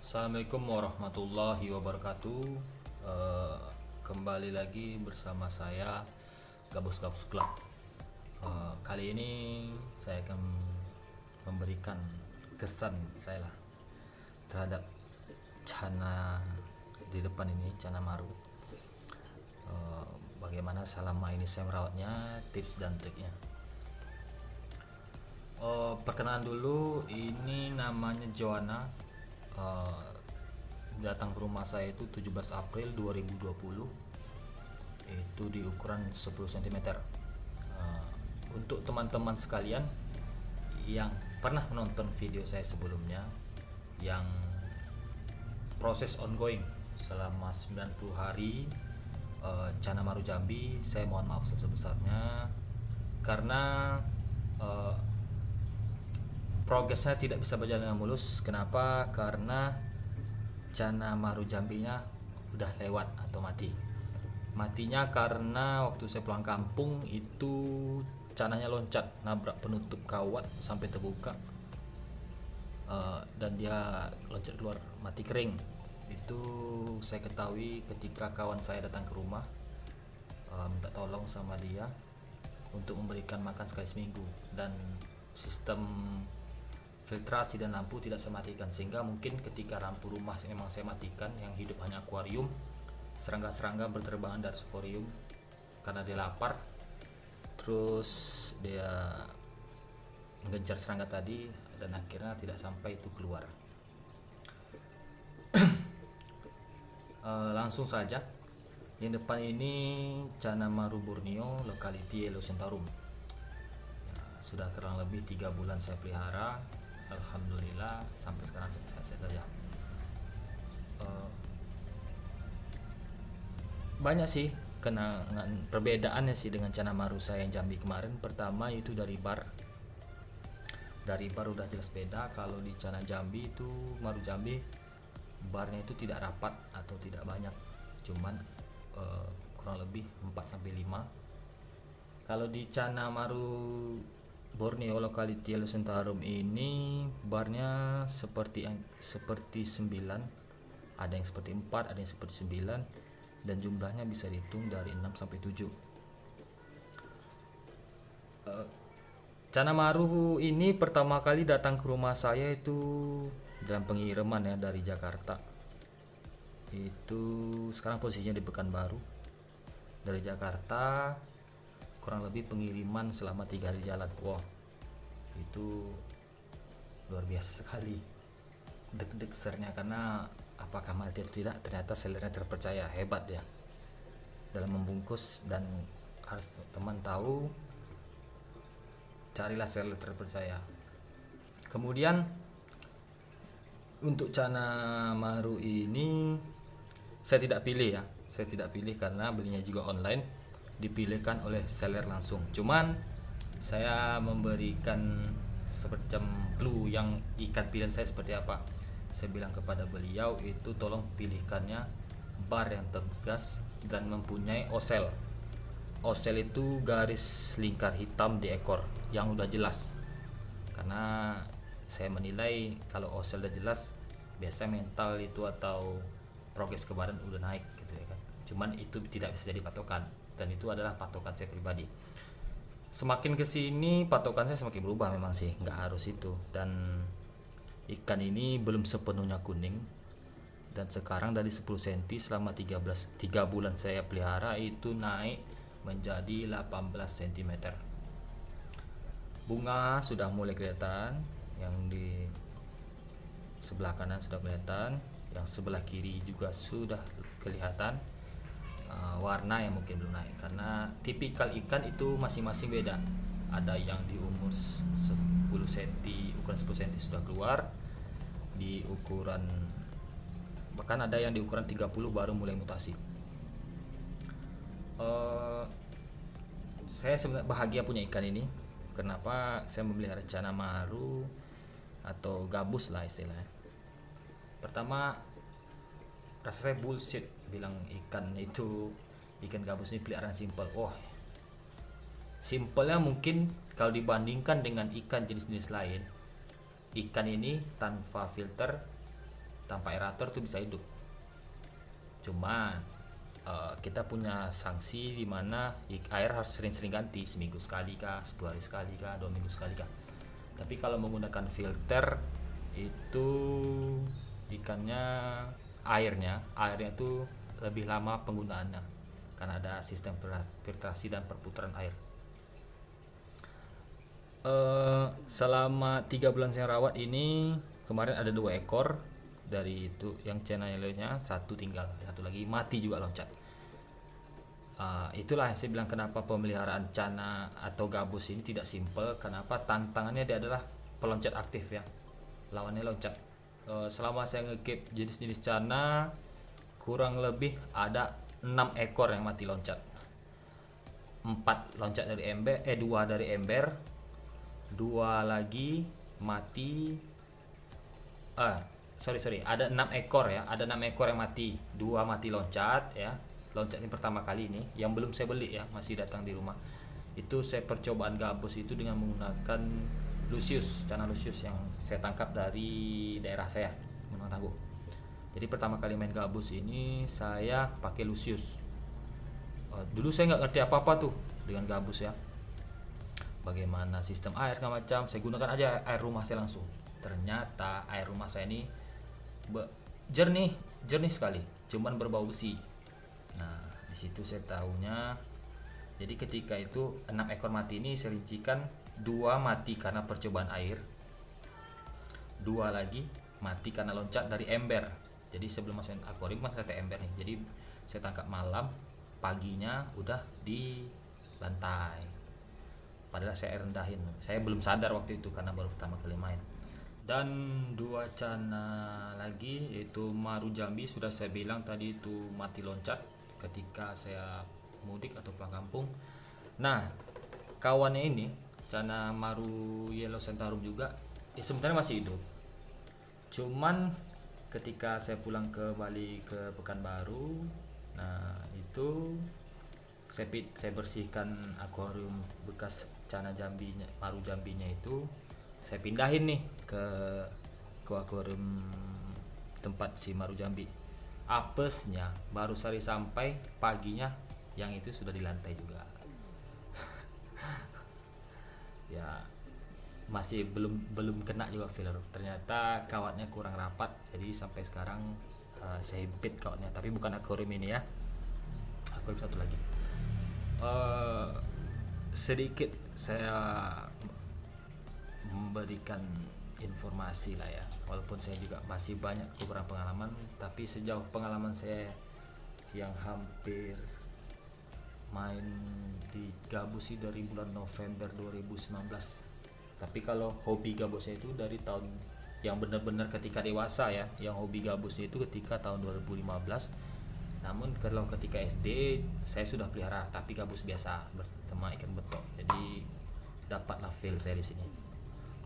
Assalamualaikum warahmatullahi wabarakatuh. Kembali lagi bersama saya Gabus Club. Kali ini saya akan memberikan kesan saya lah terhadap Cana di depan ini, Cana Maru. Bagaimana selama ini saya merawatnya, tips dan triknya. Perkenalan dulu, ini namanya Joanna. Datang ke rumah saya itu 17 April 2020, itu di ukuran 10 cm. Untuk teman-teman sekalian yang pernah menonton video saya sebelumnya yang proses ongoing selama 90 hari Cana Maru Jambi, saya mohon maaf sebesar-besarnya karena progresnya tidak bisa berjalan dengan mulus. Kenapa? Karena Cana Maru Jambinya udah lewat atau mati. Matinya karena waktu saya pulang kampung itu cananya loncat nabrak penutup kawat sampai terbuka, dan dia loncat keluar, mati kering. Itu saya ketahui ketika kawan saya datang ke rumah, minta tolong sama dia untuk memberikan makan sekali seminggu, dan sistem filtrasi dan lampu tidak saya matikan, sehingga mungkin ketika lampu rumah memang saya matikan, yang hidup hanya akuarium, serangga-serangga berterbangan dari akuarium karena dia lapar, terus dia mengejar serangga tadi dan akhirnya tidak sampai itu keluar. Langsung saja, yang depan ini Cana Maru Borneo, lokality Yellow Centarum. Sudah kurang lebih 3 bulan saya pelihara. Alhamdulillah sampai sekarang sehat-sehat saja. Banyak sih kenangan perbedaannya sih dengan Cana Maru saya yang Jambi kemarin. Pertama itu dari bar udah jelas beda. Kalau di Cana Jambi itu, Maru Jambi, barnya itu tidak rapat atau tidak banyak, cuman kurang lebih 4-5. Kalau di Cana Maru Borneo lokality Yellow Centarum ini barnya seperti 9, ada yang seperti 4, ada yang seperti 9, dan jumlahnya bisa dihitung dari 6 sampai 7. Cana Maru ini pertama kali datang ke rumah saya itu dalam pengiriman ya, dari Jakarta. Itu sekarang posisinya di Pekanbaru. Dari Jakarta kurang lebih pengiriman selama 3 hari jalan. Wow, itu luar biasa sekali. Deg-deg sernya karena apakah mati atau tidak, ternyata sellernya terpercaya, hebat ya dalam membungkus. Dan harus teman tahu, carilah seller terpercaya. Kemudian untuk Cana Maru ini saya tidak pilih karena belinya juga online, dipilihkan oleh seller langsung. Cuman saya memberikan semacam clue yang ikan pilihan saya seperti apa. Saya bilang kepada beliau itu tolong pilihkannya bar yang tegas dan mempunyai osel. Osel itu garis lingkar hitam di ekor yang udah jelas, karena saya menilai kalau osel udah jelas biasanya mental itu atau progres ke badan udah naik gitu ya kan. Cuman itu tidak bisa jadi patokan, dan itu adalah patokan saya pribadi. Semakin kesini patokan saya semakin berubah memang sih, nggak harus itu. Dan ikan ini belum sepenuhnya kuning, dan sekarang dari 10 cm selama 3 bulan saya pelihara itu naik menjadi 18 cm. Bunga sudah mulai kelihatan, yang di sebelah kanan sudah kelihatan, yang sebelah kiri juga sudah kelihatan. Warna yang mungkin belum naik karena tipikal ikan itu masing-masing beda. Ada yang di umur cm, ukuran 10 cm sudah keluar. Di ukuran, bahkan ada yang di ukuran 30 baru mulai mutasi. Saya sebenarnya bahagia punya ikan ini. Kenapa saya memelihara cana maru atau gabus lah istilahnya? Pertama, rasa saya bullshit bilang ikan gabus ini peliharaan simple. Simpelnya mungkin kalau dibandingkan dengan ikan jenis-jenis lain, ikan ini tanpa filter, tanpa aerator tuh bisa hidup. Cuman kita punya sanksi di mana air harus sering-sering ganti, seminggu sekali kah, 10 hari sekali kah, 2 minggu sekali kah. Tapi kalau menggunakan filter itu airnya tuh lebih lama penggunaannya karena ada sistem filtrasi dan perputaran air. Selama 3 bulan saya rawat ini, kemarin ada 2 ekor dari itu yang channel yellownya, satu lagi mati juga loncat. Itulah yang saya bilang kenapa pemeliharaan cana atau gabus ini tidak simple. Kenapa tantangannya dia adalah peloncat aktif ya, lawannya loncat. Selama saya nge-keep jenis-jenis cana, kurang lebih ada 6 ekor yang mati loncat. 4 loncat dari ember, 2 dari ember, 2 lagi mati. Sorry, ada 6 ekor ya, ada 6 ekor yang mati, 2 mati loncat ya. Loncat ini pertama kali ini, yang belum saya beli ya, masih datang di rumah. Itu saya percobaan gabus itu dengan menggunakan cana lucius yang saya tangkap dari daerah saya, Gunung Tangguh. Jadi pertama kali main gabus ini saya pakai lucius. Dulu saya nggak ngerti apa-apa tuh dengan gabus ya, bagaimana sistem air segala macam. Saya gunakan aja air rumah saya langsung. Ternyata air rumah saya ini jernih sekali, cuman berbau besi. Nah, di situ saya tahunya. Jadi ketika itu 6 ekor mati ini saya rincikan, 2 mati karena percobaan air, 2 lagi mati karena loncat dari ember. Jadi sebelum masukin akuarium kan saya ember nih. Jadi saya tangkap malam, paginya udah di lantai. Padahal saya rendahin. Saya belum sadar waktu itu karena baru pertama kali main. Dan 2 cana lagi yaitu maru Jambi, sudah saya bilang tadi itu mati loncat ketika saya mudik atau pulang kampung. Nah, kawannya ini cana maru yellow centaurum juga sebenarnya masih hidup. Cuman ketika saya pulang kembali ke Pekanbaru, nah itu saya bersihkan akuarium bekas cana Jambinya, maru Jambinya itu saya pindahin nih ke akuarium tempat si maru Jambi. Apesnya baru sehari sampai, paginya yang itu sudah di lantai juga. Ya masih belum kena juga filler. Ternyata kawatnya kurang rapat, jadi sampai sekarang saya impit kawatnya, tapi bukan akuarium ini ya, akuarium satu lagi. Sedikit saya memberikan informasi lah ya, walaupun saya juga masih banyak kurang pengalaman, tapi sejauh pengalaman saya yang hampir main di gabus sih dari bulan November 2019. Tapi kalau hobi gabusnya itu dari tahun yang benar-benar ketika dewasa ya, yang hobi gabusnya itu ketika tahun 2015. Namun kalau ketika SD saya sudah pelihara tapi gabus biasa bertema ikan betok, jadi dapatlah feel saya di sini.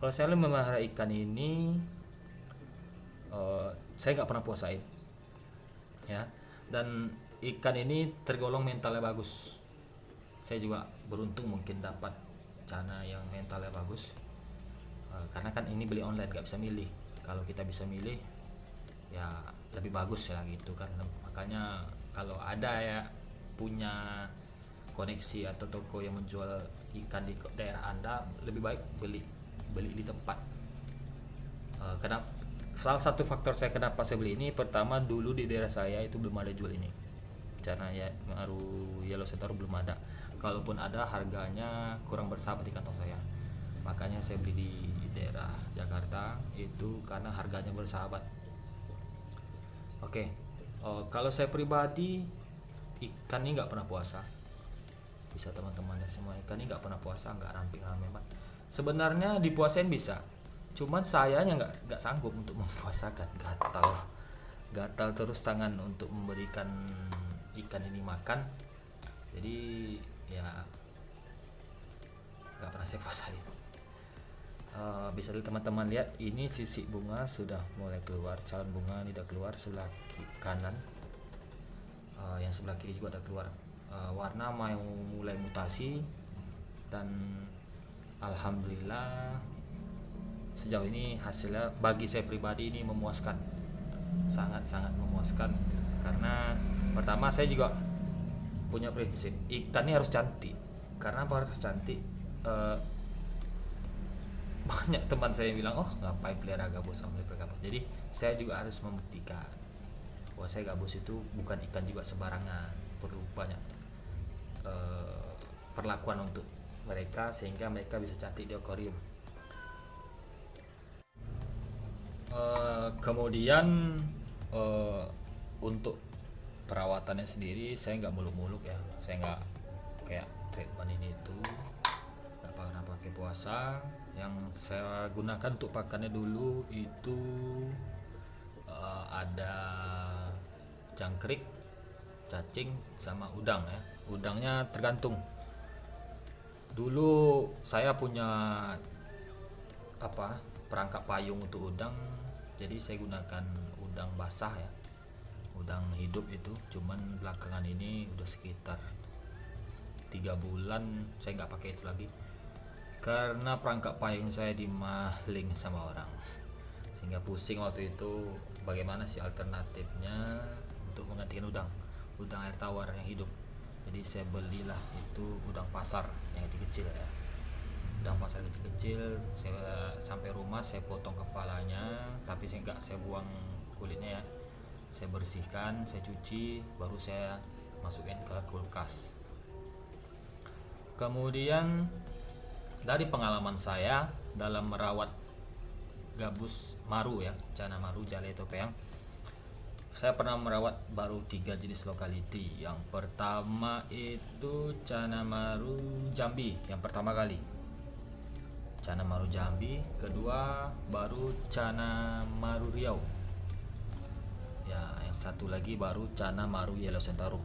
Kalau saya memelihara ikan ini, saya nggak pernah puasain ya, dan ikan ini tergolong mentalnya bagus. Saya juga beruntung mungkin dapat cana yang mentalnya bagus, karena kan ini beli online, nggak bisa milih. Kalau kita bisa milih ya lebih bagus ya gitu kan. Makanya kalau ada ya punya koneksi atau toko yang menjual ikan di daerah Anda, lebih baik beli di tempat. Kenapa? Salah satu faktor saya kenapa saya beli ini, pertama dulu di daerah saya itu belum ada jual ini cana ya, maru yellow centaurum belum ada. Kalaupun ada, harganya kurang bersahabat di kantong saya. Makanya saya beli di daerah Jakarta itu karena harganya bersahabat. Oke. Kalau saya pribadi, ikan ini nggak pernah puasa. Bisa teman-teman ya semua, ikan ini nggak pernah puasa, nggak ramping-ramping banget. Sebenarnya dipuasain bisa, cuman sayanya nggak sanggup untuk mempuasakan, gatal terus tangan untuk memberikan ikan ini makan. Jadi ya nggak pernah saya puasain. Bisa teman-teman lihat, ini sisik bunga sudah mulai keluar, calon bunga ini udah keluar sebelah kanan, yang sebelah kiri juga udah keluar. Warna mau mulai mutasi, dan alhamdulillah sejauh ini hasilnya bagi saya pribadi ini memuaskan, sangat-sangat memuaskan. Karena pertama saya juga punya prinsip, ikan ini harus cantik. Karena apa harus cantik? Banyak teman saya bilang, oh ngapain pelihara gabus sama pelihara gabus. Jadi saya juga harus membuktikan bahwa saya gabus itu bukan ikan juga sembarangan, perlu banyak perlakuan untuk mereka sehingga mereka bisa cantik di akuarium. Kemudian untuk perawatannya sendiri saya nggak muluk-muluk ya, saya nggak kayak treatment ini itu, nggak pernah pakai puasa. Yang saya gunakan untuk pakannya dulu itu ada jangkrik, cacing, sama udang ya. Udangnya tergantung. Dulu saya punya perangkap payung untuk udang, jadi saya gunakan udang basah ya, udang hidup itu. Cuman belakangan ini udah sekitar 3 bulan saya nggak pakai itu lagi karena perangkap payung saya dimaling sama orang, sehingga pusing waktu itu bagaimana sih alternatifnya untuk menggantikan udang air tawar yang hidup. Jadi saya belilah itu udang pasar yang kecil-kecil ya, udang pasar kecil-kecil. Saya sampai rumah saya potong kepalanya, tapi saya buang kulitnya ya, saya bersihkan, saya cuci, baru saya masukin ke kulkas. Kemudian dari pengalaman saya dalam merawat gabus maru ya, cana maru jale topeang, saya pernah merawat baru 3 jenis lokality. Yang pertama itu cana maru Jambi, yang pertama kali cana maru Jambi. Kedua baru cana maru Riau ya, yang satu lagi baru cana maru Yellow Centauro.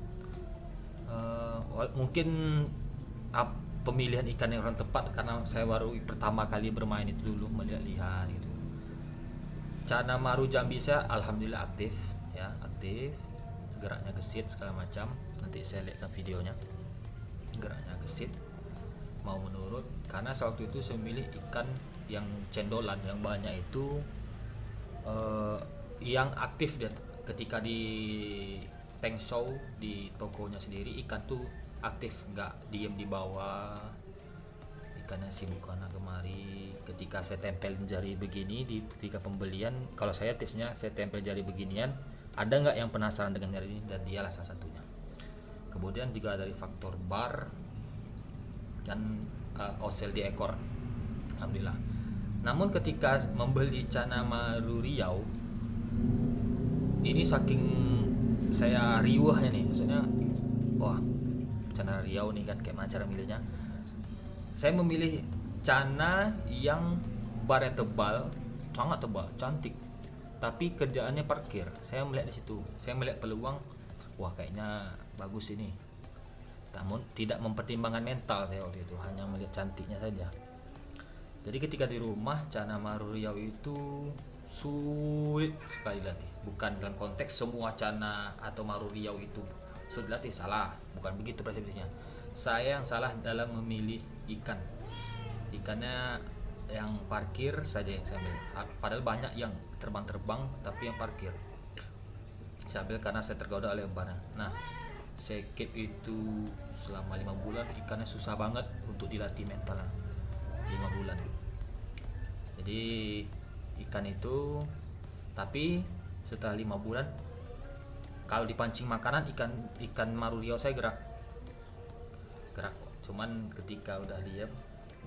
Mungkin pemilihan ikan yang kurang tepat karena saya baru pertama kali bermain itu dulu, melihat-lihat gitu. Cana maru Jambi saya alhamdulillah aktif, geraknya gesit segala macam. Nanti saya lihatkan videonya, geraknya gesit, mau menurut. Karena waktu itu saya milih ikan yang cendolan yang banyak itu, yang aktif dia ketika di tank show di tokonya sendiri, ikan tuh aktif, nggak diem di bawah, ikannya sibuk sana kemari. Ketika saya tempel jari begini ketika pembelian, kalau saya tipsnya saya tempel jari beginian, ada nggak yang penasaran dengan jari ini, dan dialah salah satunya. Kemudian juga dari faktor bar dan osel di ekor, alhamdulillah. Namun ketika membeli cana maru Riau ini, saking saya riuhnya nih, maksudnya wah cana Riau nih kan kayak mana cara milihnya. Saya memilih cana yang barnya tebal, sangat tebal, cantik, tapi kerjaannya parkir. Saya melihat di situ, saya melihat peluang, wah kayaknya bagus ini. Namun tidak mempertimbangkan mental saya waktu itu, hanya melihat cantiknya saja. Jadi ketika di rumah cana maru Riau itu sulit sekali dilatih. Bukan dalam konteks semua cana atau maru Riau itu sulit dilatih, salah, bukan begitu persepsinya. Saya yang salah dalam memilih ikannya yang parkir saja yang saya ambil. Padahal banyak yang terbang-terbang, tapi yang parkir saya ambil karena saya tergoda oleh umpannya. Nah, saya keep itu selama 5 bulan. Ikannya susah banget untuk dilatih mentalnya 5 bulan. Jadi ikan itu, tapi setelah 5 bulan kalau dipancing makanan, ikan maru Riau saya gerak. Cuman ketika udah diam,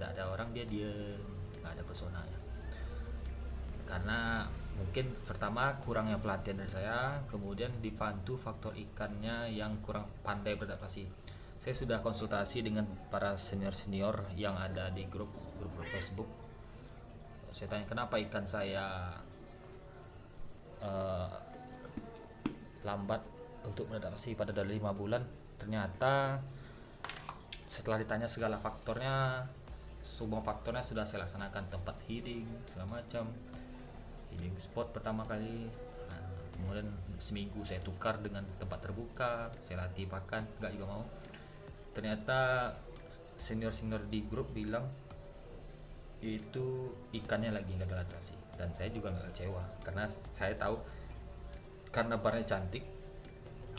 nggak ada orang, dia diam, nggak ada pesonanya. Karena mungkin pertama kurangnya pelatihan dari saya, kemudian dibantu faktor ikannya yang kurang pandai beradaptasi. Saya sudah konsultasi dengan para senior yang ada di grup grup Facebook. Saya tanya kenapa ikan saya eh, lambat untuk beradaptasi pada dari 5 bulan. Ternyata setelah ditanya segala faktornya, semua faktornya sudah saya laksanakan, tempat healing segala macam, healing spot pertama kali. Nah, kemudian seminggu saya tukar dengan tempat terbuka, saya latih pakan, nggak juga mau. Ternyata senior di grup bilang itu ikannya lagi nggak adaptasi, dan saya juga nggak kecewa karena saya tahu karena barangnya cantik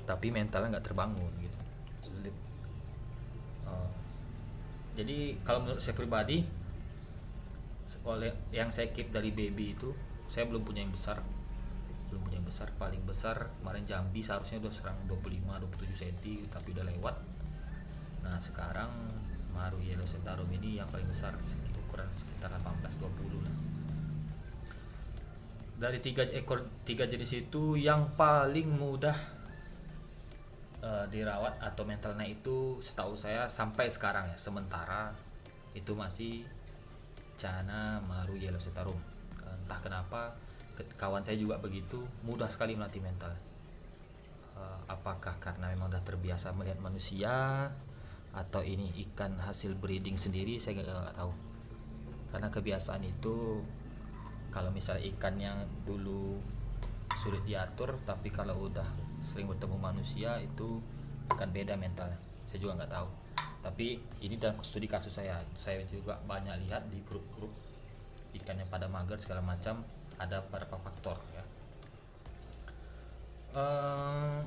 tapi mentalnya nggak terbangun gitu, sulit. Jadi kalau menurut saya pribadi, oleh yang saya keep dari baby itu, saya belum punya yang besar, paling besar kemarin Jambi seharusnya udah serang 25-27 cm tapi udah lewat. Nah sekarang Maru Yellow Sentarum ini yang paling besar, ukuran sekitar 18-20 lah. Dari 3 jenis itu yang paling mudah dirawat atau mentalnya itu setahu saya sampai sekarang ya, sementara itu masih Cana Maru Yellow Sentarum. Entah kenapa kawan saya juga begitu, mudah sekali melatih mental. Apakah karena memang sudah terbiasa melihat manusia atau ini ikan hasil breeding sendiri, saya nggak tahu. Karena kebiasaan itu, kalau misalnya ikan yang dulu sulit diatur, tapi kalau udah sering bertemu manusia itu akan beda mentalnya. Saya juga nggak tahu, tapi ini dalam studi kasus saya juga banyak lihat di grup-grup ikan yang pada mager segala macam, ada beberapa faktor ya.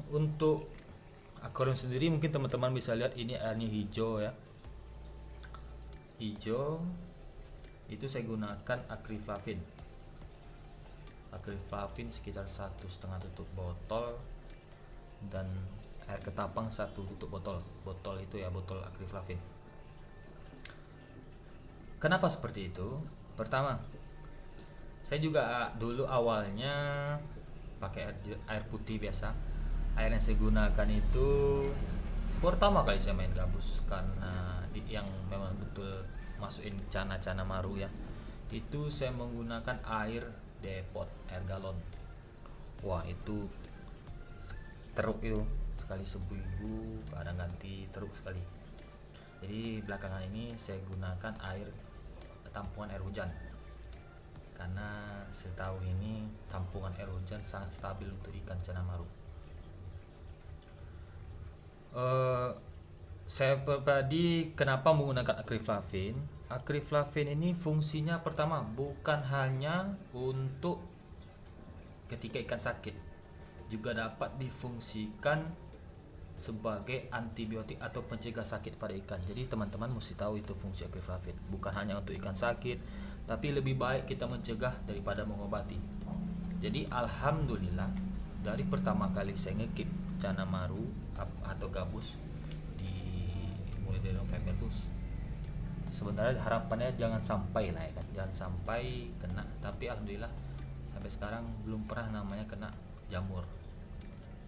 Untuk akuarium sendiri mungkin teman-teman bisa lihat ini airnya hijau ya, hijau itu saya gunakan akriflavin sekitar 1,5 tutup botol, dan air ketapang 1 tutup botol itu ya, botol akriflavin. Kenapa seperti itu? Pertama, saya juga dulu awalnya pakai air putih biasa. Air yang saya gunakan itu pertama kali saya main gabus, karena yang memang betul masukin cana maru ya, itu saya menggunakan air depot, air galon. Wah itu teruk itu, sekali seminggu kadang ganti teruk sekali. Jadi belakangan ini saya gunakan air tampungan air hujan, karena setahu ini tampungan air hujan sangat stabil untuk ikan cana maru. Saya pribadi kenapa menggunakan akriflavin? Akriflavin ini fungsinya pertama bukan hanya untuk ketika ikan sakit, juga dapat difungsikan sebagai antibiotik atau pencegah sakit pada ikan. Jadi teman-teman mesti tahu itu fungsi akriflavin, bukan hanya untuk ikan sakit, tapi lebih baik kita mencegah daripada mengobati. Jadi alhamdulillah dari pertama kali saya ngekip cana maru atau gabus mulai dari November tuh, sebenarnya harapannya jangan sampai lah ya kan, jangan sampai kena, tapi alhamdulillah sampai sekarang belum pernah namanya kena jamur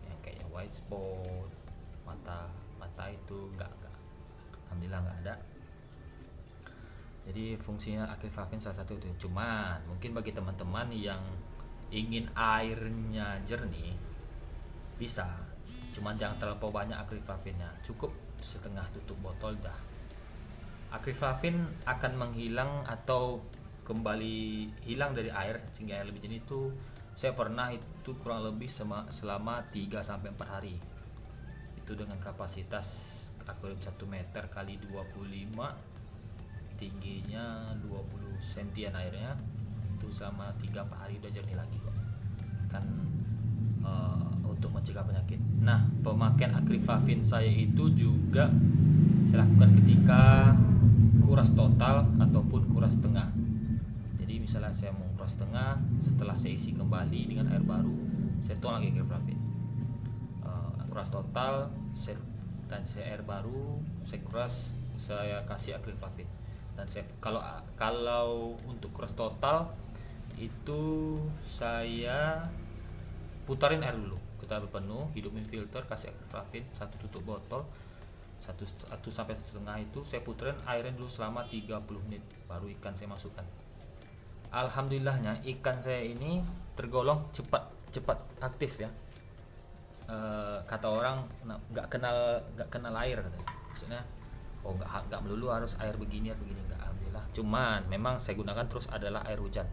yang kayak white spot, mata itu enggak, alhamdulillah enggak ada. Jadi fungsinya akriflavin salah satu itu. Cuman mungkin bagi teman-teman yang ingin airnya jernih bisa, cuman jangan terlalu banyak akriflavinnya, cukup setengah tutup botol dah. Akriflavin akan menghilang atau kembali hilang dari air sehingga air lebih jernih itu. Saya pernah itu kurang lebih selama 3-4 hari. Itu dengan kapasitas akuarium 1 meter kali 25, tingginya 20 cm airnya. Itu selama 3-4 hari udah jernih lagi kok. Kan untuk mencegah penyakit. Nah, pemakaian akriflavin saya itu juga saya lakukan ketika kuras total ataupun kuras tengah. Jadi misalnya saya mau kuras tengah, setelah saya isi kembali dengan air baru, saya tuang lagi akriflavin. Kuras total, saya air baru, saya kuras, saya kasih akriflavin. Dan saya kalau untuk kuras total itu saya putarin air dulu, kita penuh, hidupin filter, kasih akriflavin 1 tutup botol, satu sampai 1,5 itu saya puterin airnya dulu selama 30 menit baru ikan saya masukkan. Alhamdulillahnya ikan saya ini tergolong cepat aktif ya. Kata orang nggak kenal air katanya. Maksudnya nggak melulu harus air begini nggak, alhamdulillah. Cuman memang saya gunakan terus adalah air hujan.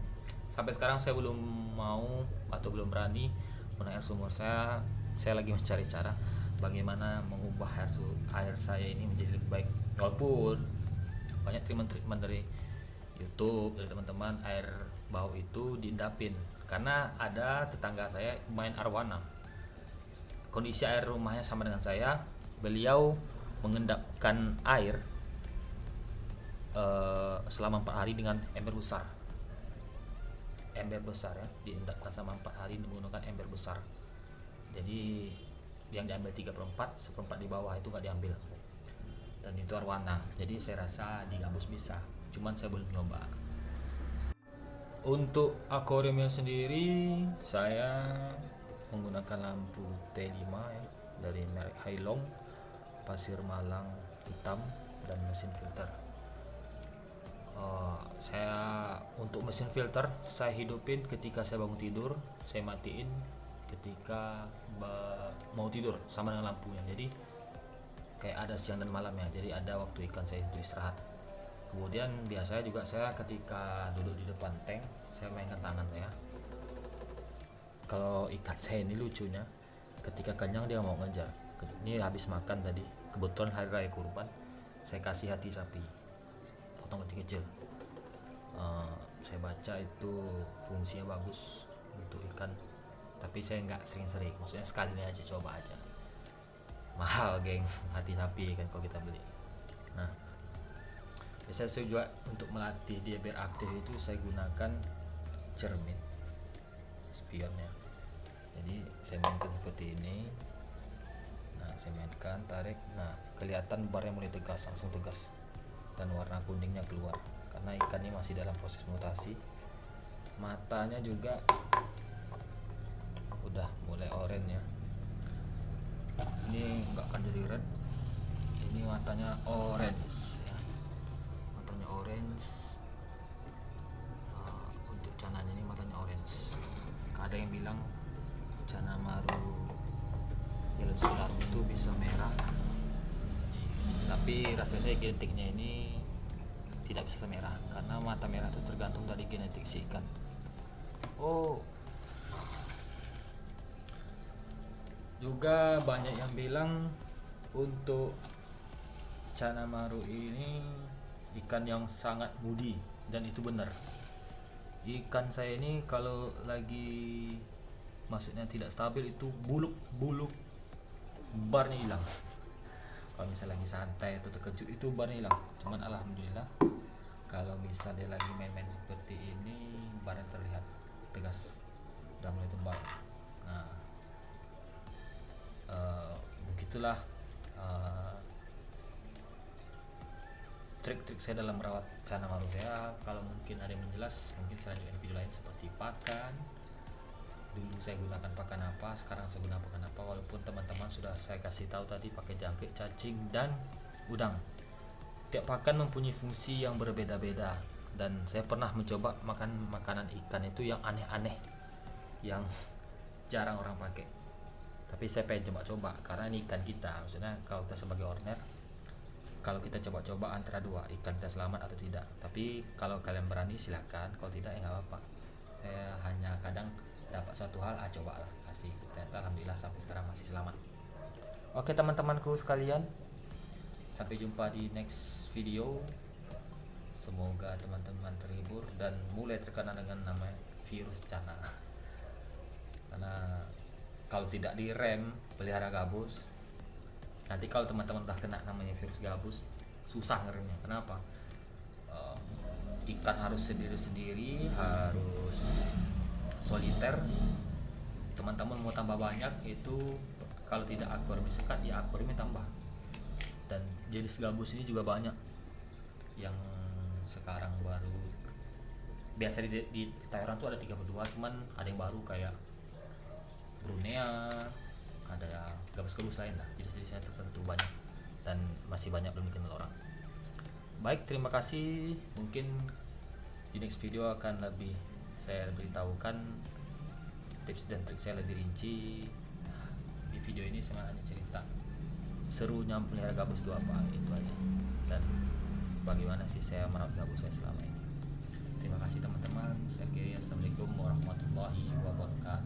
Sampai sekarang saya belum mau atau belum berani menggunakan air sumur. Saya lagi mencari cara bagaimana mengubah air saya ini menjadi lebih baik. Walaupun banyak treatment dari YouTube dari teman-teman, air bau itu diendapin. Karena ada tetangga saya main arwana. Kondisi air rumahnya sama dengan saya, beliau mengendapkan air selama 4 hari dengan ember besar ya, diendapkan selama 4 hari menggunakan ember besar. Jadi yang diambil 3/4, 1/4 di bawah itu nggak diambil, dan itu arwana. Jadi saya rasa di gabus bisa, cuman saya belum nyoba. Untuk akuariumnya sendiri saya menggunakan lampu T5 ya, dari merek Hailong, pasir malang hitam, dan mesin filter. Saya untuk mesin filter saya hidupin ketika saya bangun tidur, saya matiin ketika mau tidur, sama dengan lampunya. Jadi kayak ada siang dan malam ya, jadi ada waktu ikan saya itu istirahat. Kemudian biasanya juga saya ketika duduk di depan tank, saya mainkan tangan saya. Kalau ikan saya ini lucunya, ketika kenyang dia mau ngejar. Ini habis makan tadi, kebetulan hari raya kurban, saya kasih hati sapi potong kecil-kecil. Saya baca itu fungsinya bagus untuk ikan, tapi saya nggak sering-sering, maksudnya sekali ini aja, coba aja. Mahal geng hati sapi kan kalau kita beli. Nah, biasanya saya juga untuk melatih dia biar aktif itu saya gunakan cermin spion ya. Jadi saya mainkan seperti ini. Nah, saya mainkan, tarik, nah kelihatan barnya mulai tegas, langsung tegas, dan warna kuningnya keluar karena ikan ini masih dalam proses mutasi. Matanya juga udah mulai oranye ya. Ini nggak akan jadi red, ini matanya orange ya, matanya orange. Untuk cananya ini matanya orange. Ada yang bilang cana maru yellow star itu bisa merah, tapi rasanya genetiknya ini tidak bisa merah, karena mata merah itu tergantung dari genetik si ikan. Juga banyak yang bilang untuk cana maru ini ikan yang sangat moody, dan itu benar. Ikan saya ini kalau lagi maksudnya tidak stabil itu buluk barnya hilang. Kalau misalnya lagi santai atau terkejut itu barnya hilang. Cuman alhamdulillah kalau misalnya lagi main-main seperti ini barnya terlihat tegas, udah mulai tebal. Nah, begitulah trik-trik saya dalam merawat cana maru saya. Kalau mungkin ada yang menjelas, mungkin saya lanjutkan video lain seperti pakan. Dulu saya gunakan pakan apa, sekarang saya gunakan pakan apa. Walaupun teman-teman sudah saya kasih tahu tadi pakai jangkrik, cacing, dan udang. Tiap pakan mempunyai fungsi yang berbeda-beda, dan saya pernah mencoba makan makanan ikan itu yang aneh-aneh, yang jarang orang pakai. Tapi saya pengen coba-coba karena ini ikan kita. Maksudnya kalau kita sebagai owner, kalau kita coba-coba antara dua, ikan kita selamat atau tidak. Tapi kalau kalian berani silakan, kalau tidak ya nggak apa-apa. Saya hanya kadang dapat satu hal, coba lah kasih, ternyata alhamdulillah sampai sekarang masih selamat. Oke teman-temanku sekalian, sampai jumpa di next video. Semoga teman-teman terhibur dan mulai terkena dengan namanya virus cana. Karena kalau tidak direm pelihara gabus, nanti kalau teman-teman udah kena namanya virus gabus, susah ngeremnya. Kenapa? Ikan harus sendiri-sendiri, harus soliter. Teman-teman mau tambah banyak itu kalau tidak akuarium sekat ya akuarium tambah. Dan jenis gabus ini juga banyak yang sekarang baru, biasa di Thailand tuh ada 32, cuman ada yang baru kayak Brunea, ada gabus-gabus lain lah, jenis-jenisnya tertentu banyak. dan masih banyak belum dikenal orang. Baik, terima kasih. Mungkin di next video akan lebih saya beritahukan tips dan trik saya lebih rinci. Di video ini saya hanya cerita serunya pelihara gabus itu apa, itu aja, dan bagaimana sih saya merawat gabus saya selama ini. Terima kasih teman-teman. Saya kira assalamualaikum warahmatullahi wabarakatuh.